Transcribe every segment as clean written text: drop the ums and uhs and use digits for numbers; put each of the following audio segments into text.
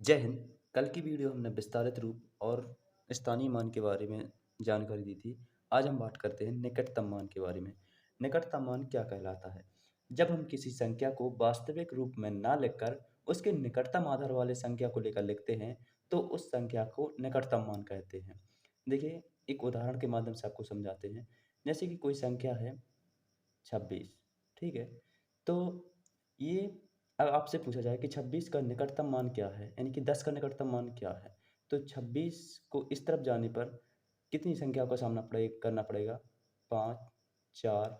जय हिंद। कल की वीडियो हमने विस्तारित रूप और स्थानीय मान के बारे में जानकारी दी थी। आज हम बात करते हैं निकटतम मान के बारे में। निकटतम मान क्या कहलाता है? जब हम किसी संख्या को वास्तविक रूप में ना लिखकर उसके निकटतम आधार वाले संख्या को लेकर लिखते हैं, तो उस संख्या को निकटतम मान कहते हैं। देखिए, एक उदाहरण के माध्यम से आपको समझाते हैं। जैसे कि कोई संख्या है 26, ठीक है? तो ये अब आपसे पूछा जाए कि 26 का निकटतम मान क्या है? यानी कि 10 का निकटतम मान क्या है? तो 26 को इस तरफ जाने पर कितनी संख्याओं का सामना करना पड़ेगा? 5, 4,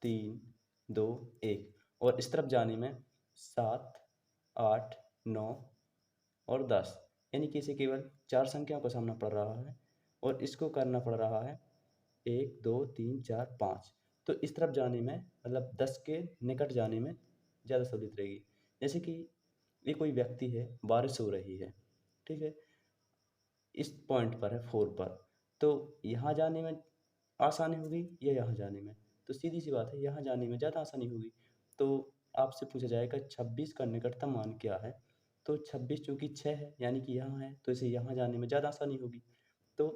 3, 2, 1 और इस तरफ जाने में 7, 8, 9 और 10 यानी कि इसे केवल 4 संख्याओं का सामना पड़ रहा है और इसको करना पड़ रहा है 1, 2, 3, 4, 5। तो इस तरफ जाने में मतलब 10 के निकट जाने में ज़्यादा सहूलियत रहेगी। जैसे कि ये कोई व्यक्ति है, बारिश हो रही है, ठीक है? इस पॉइंट पर है 4 पर, तो यहाँ जाने में आसानी होगी या यहाँ जाने में? तो सीधी-सी बात है, यहाँ जाने में ज़्यादा आसानी होगी। तो आपसे पूछा जाएगा 26 का निकटतम मान क्या है? तो 26 चूँकि 6 है, यानी कि यहाँ है, तो इसे यहाँ जाने में ज़्यादा आसानी होगी। तो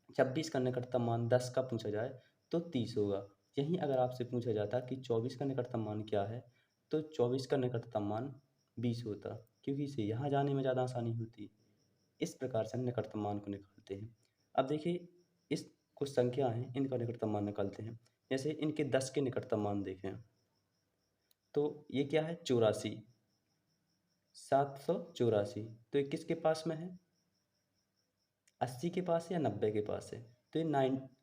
26 का निकटतम मान 10 का पूछा जाए तो 30 होगा। यहीं अगर आपसे पूछा जाता कि 24 का निकटतम मान क्या है? तो 24 का निकटतम मान 20 होता, क्योंकि इसे यहाँ जाने में ज़्यादा आसानी होती। इस प्रकार से हम निकटतम मान को निकालते हैं। अब देखिए, इस कुछ संख्या हैं, इनका निकटतम मान निकालते हैं। जैसे इनके 10 के निकटतम मान देखें, तो ये क्या है? 84, 784। तो ये किसके पास में है? 80 के पास है या 90 के पास है? तो ये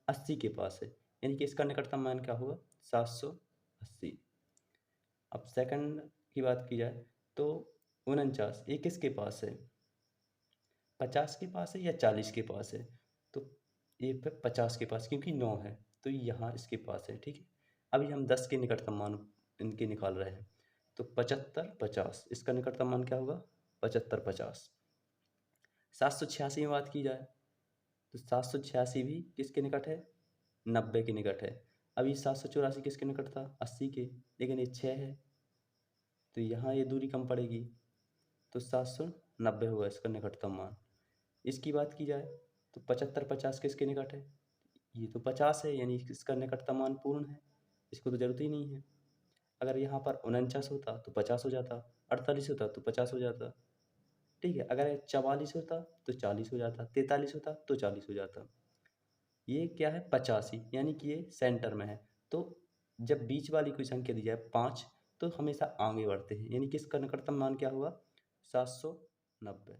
80 के पास है, यानी कि इसका निकटतम मान क्या होगा? 780। अब सेकंड की बात की जाए तो 49 ये किसके पास है? 50 के पास है या 40 के पास है? तो ये फिर 50 के पास, क्योंकि 9 है, तो यहाँ इसके पास है, ठीक है? अभी हम 10 के निकटतम मान इनके निकाल रहे हैं, तो 75, 50 इसका निकटतम मान क्या होगा? 75, 50। 786 में बात की जाए तो 786 भी किसके निकट है? 90 के निकट है। अब ये 784 किसके निकट था? 80 के, लेकिन ये 6 है, तो यहाँ ये दूरी कम पड़ेगी, तो 790 होगा इसका निकटतम मान। इसकी बात की जाए तो 75, 50 किसके निकट है? ये तो 50 है, यानी इसका निकटतम मान पूर्ण है, इसको तो ज़रूरत ही नहीं है। अगर यहाँ पर 49 होता तो 50 हो जाता, 48 होता तो 50 हो जाता, ठीक है? अगर 44 होता तो 40 हो जाता, 43 होता तो 40 हो जाता। ये क्या है? 85, यानी कि ये सेंटर में है। तो जब बीच वाली कोई संख्या दी जाए 5, तो हमेशा आगे बढ़ते हैं, यानी कि इसका निकटतम मान क्या होगा? 790।